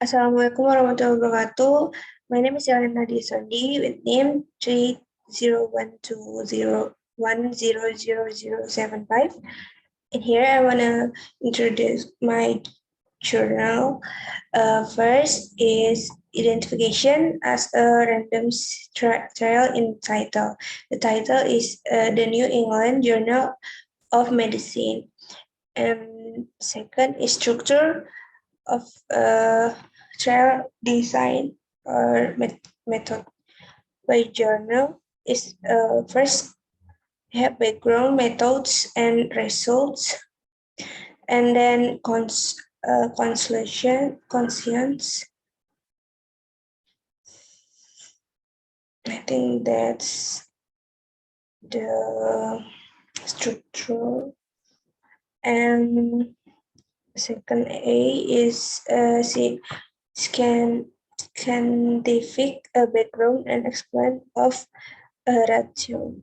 Assalamualaikum warahmatullahi wabarakatuh. My name is Elena Nadia with name 301201000075. And here I want to introduce my journal. First is identification as a random trial in title. The title is the New England Journal of Medicine. And second is structure of trial design or method. By journal is first have background methods and results, and then conscience. I think that's the structure. And second A is scientific background and explain of ratio.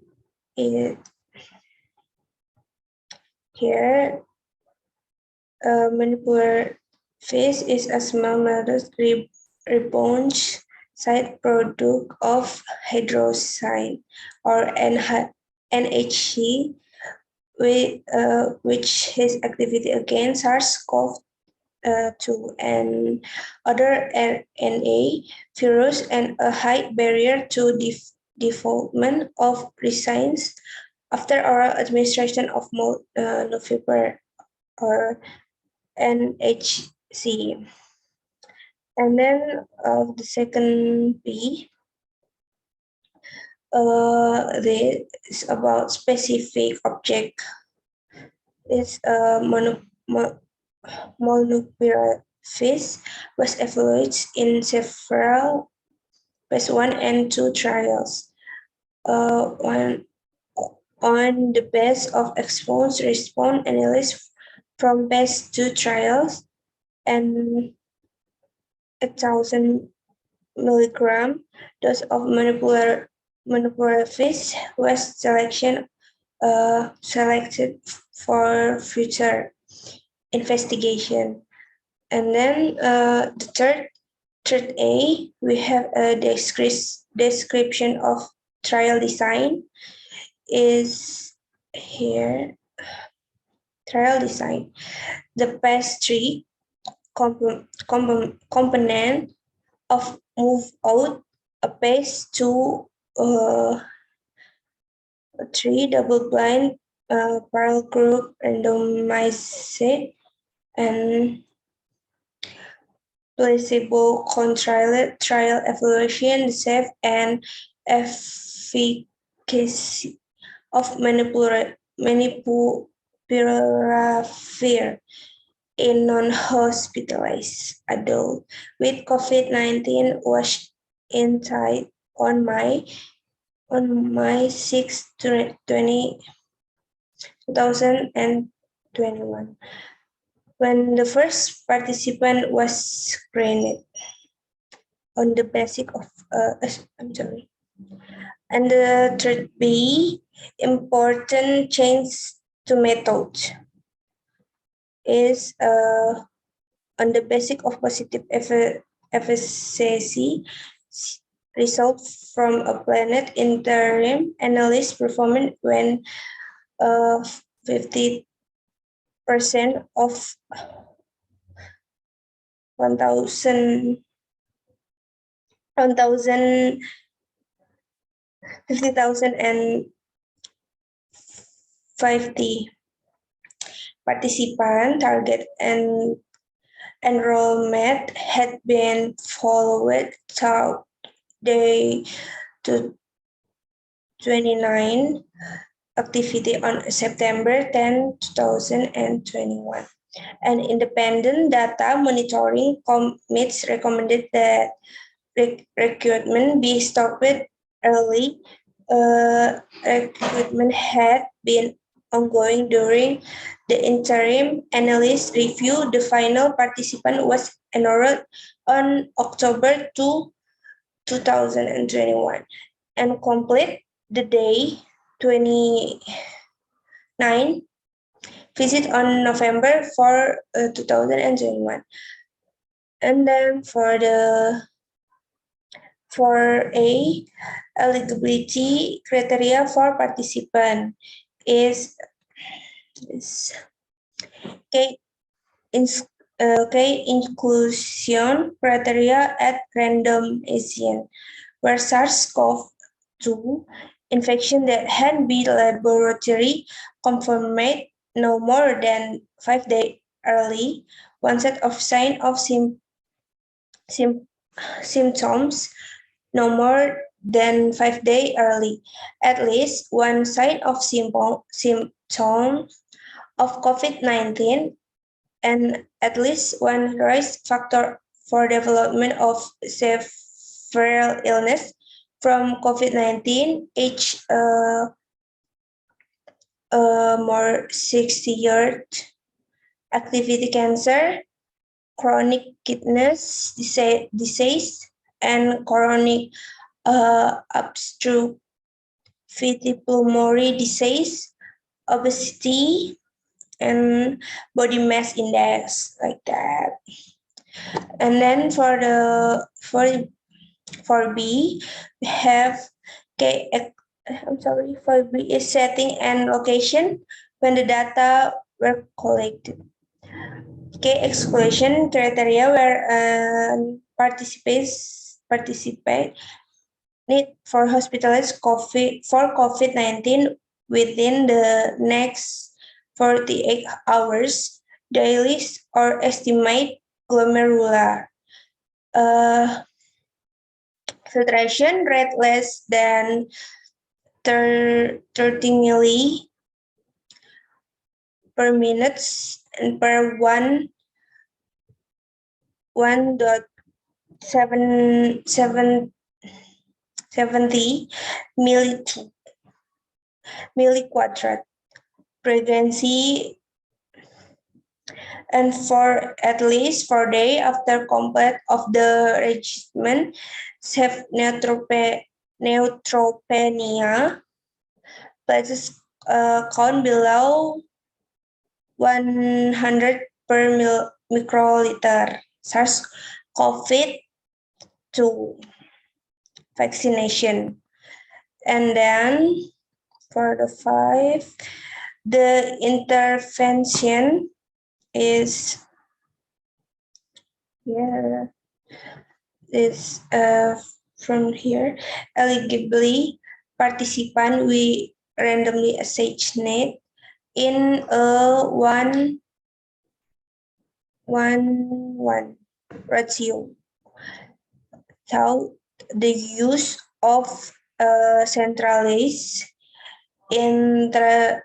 Here, mandibular face is a small modest rebound side product of hydroxide or NHC, which has activity against SARS-CoV-2 and other RNA virus and a high barrier to development of resins after oral administration of molnupiravir or NHC. And then the second B, this is about specific object. It's molnupiravir was evaluated in several phase 1 and 2 trials. On the basis of exposure response analysis from phase 2 trials and 1,000 milligram dose of molnupiravir was selected for future investigation. And then the third A, we have a description of trial design is here. Trial design. The phase 3 component of move out a phase 2 3 double-blind parallel group randomized and placebo-controlled trial evaluation the safety and efficacy of molnupiravir in non-hospitalized adults with COVID-19 was insight on May 6, 2021, when the first participant was screened on the basis of And the third B, important change to method is on the basis of positive efficacy result from a planet interim analysis performed when 50% of 50,050 participant target and enrollment had been followed throughout day to 29 activity on September 10, 2021. An independent data monitoring committee recommended that recruitment be stopped early. Recruitment had been ongoing during the interim analysis review. The final participant was enrolled on October 2, 2021 and complete the day 29 visit on November 4, 2021. And then for A, eligibility criteria for participant is okay, inclusion criteria at random Asian, where SARS-CoV-2 infection that had been laboratory confirmed no more than 5 days early, one set of sign of sim- symptoms no more than 5 days early, at least one sign of symptoms of COVID-19, and at least one risk factor for development of severe illness from COVID-19, age more 60 years, activity cancer, chronic kidney disease, and chronic obstructive pulmonary disease, obesity, and body mass index, like that. And then for B, we have for B is setting and location when the data were collected. Exclusion criteria where participate need for hospitalized COVID-19 within the next 48 hours daily or estimate glomerular filtration rate less than 30 milli per minute and per 1.770 milliquadrat pregnancy, and for at least 4 days after complete of the regimen, have neutropenia, platelets count below 100 per microliter. SARS-CoV-2 vaccination. And then for the 5, the intervention is from here. Eligibly participant we randomly assigned in a 1-1 ratio. So the use of centralized interactive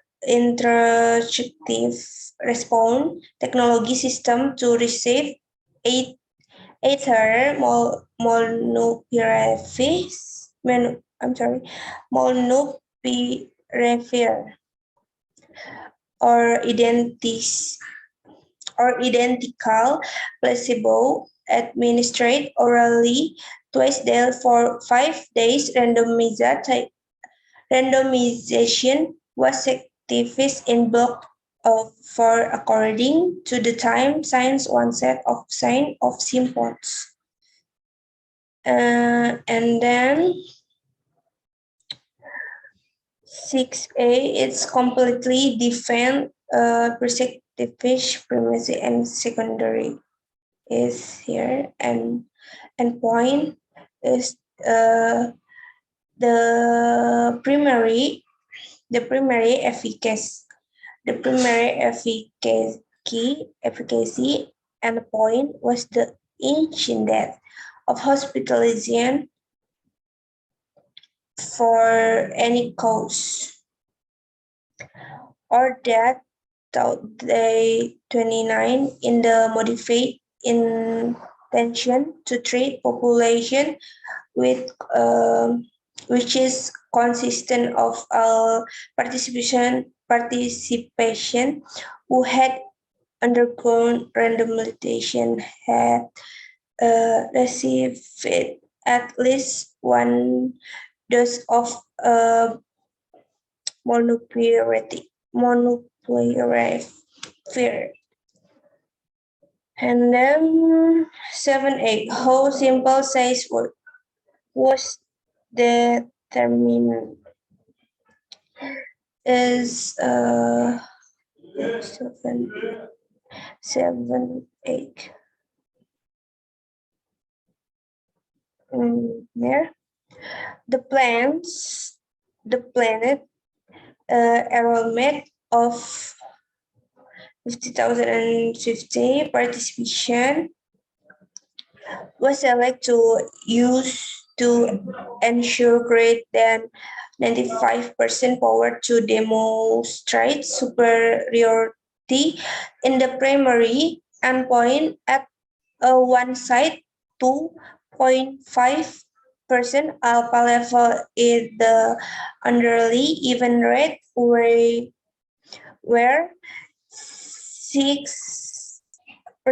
response technology system to receive either molnupiravir or identical placebo administered orally twice daily for 5 days. Randomization was activist in block for according to the time signs onset of sign of symptoms. And then 6A, it's completely different perspective, primary and secondary is here, and point is the primary efficacy. The primary efficacy endpoint was the incidence of hospitalization for any cause or death throughout day 29 in the modified intention to treat population with which is consistent of participation who had undergone randomization had received at least one dose of molnupiravir. And then 7-8. How simple size was determined is 7-8. There the planet enrollment of 50,050 participation was selected to use to ensure greater than 95% power to demonstrate superiority in the primary endpoint at one side. 2.5% alpha level is the underlying event rate where 6%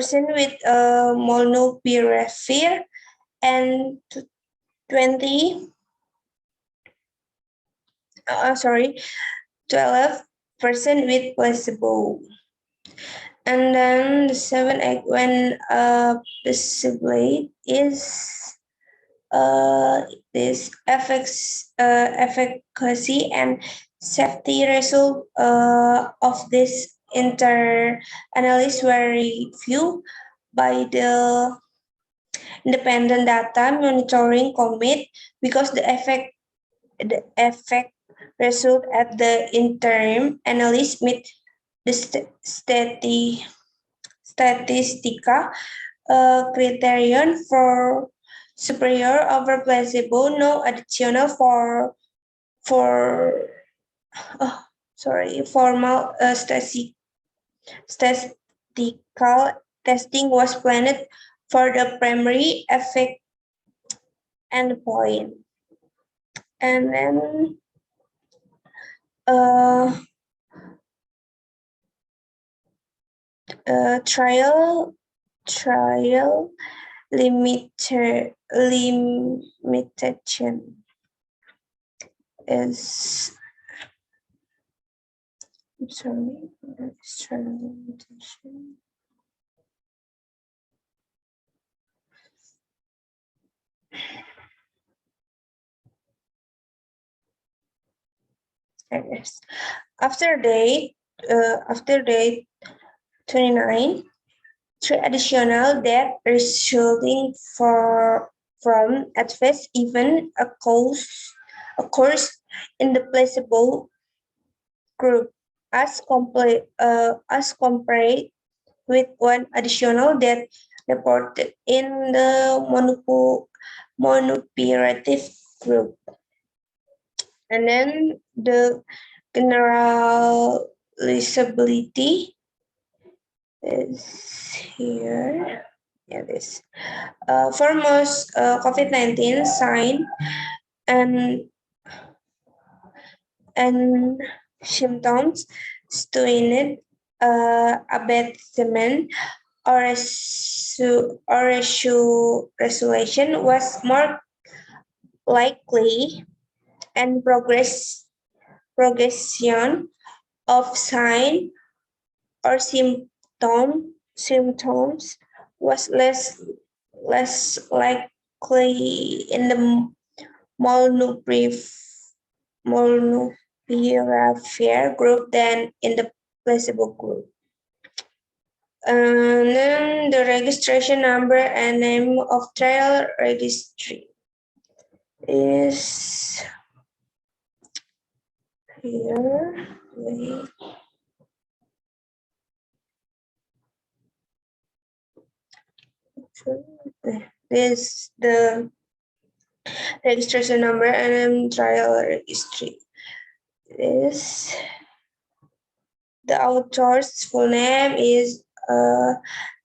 with molnupiravir and 20 12% with placebo. And then the 7-8 when placebo is this efficacy and safety result of this inter-analysis were reviewed by the independent data monitoring committee because the effect result at the interim analysis meet the statistical criterion for superior over placebo. No additional for formal statistical testing was planned for the primary effect endpoint. And then trial limitation is trial limitation. Yes. After day 29, 3 additional deaths resulting from adverse event occurs in the placebo group as compared with 1 additional death reported in the monopirative group. And then the generalizability is here. Yeah, this. For most COVID-19 sign and symptoms, student abatement or resolution was more likely, and progression of sign or symptoms was less likely in the molnupiravir group than in the placebo group. And then the registration number and name of trial registry is here. Wait. This the registration number and trial registry. This the author's full name is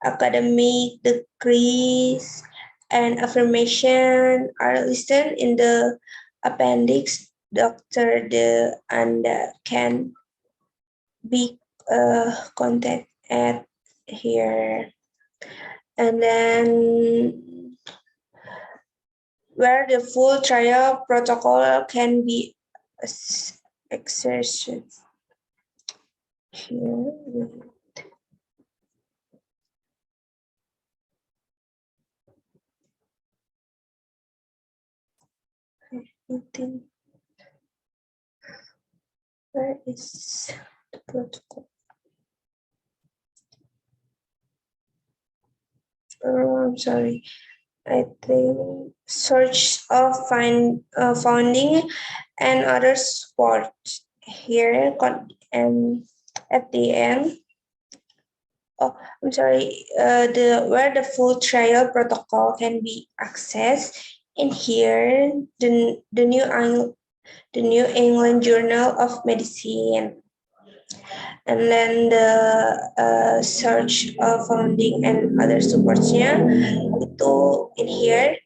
academic degrees and affirmation are listed in the appendix. Dr. De Anda can be contacted at here. And then where the full trial protocol can be exercised. Here. 18. Where is the protocol? Oh, I'm sorry. I think search of founding and other support here at the end. Oh, I'm sorry. The where the full trial protocol can be accessed. In here, the New England Journal of Medicine, and then the search of founding and other supportsnya itu in here.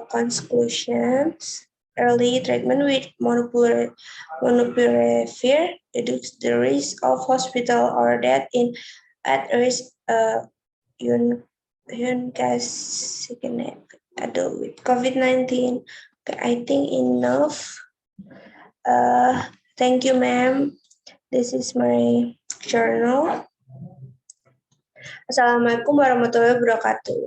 Conclusions: early treatment with monopiravir reduces the risk of hospital or death in at-risk adult with COVID-19. Okay, I think enough. Thank you, ma'am. This is my journal. Assalamualaikum warahmatullahi wabarakatuh.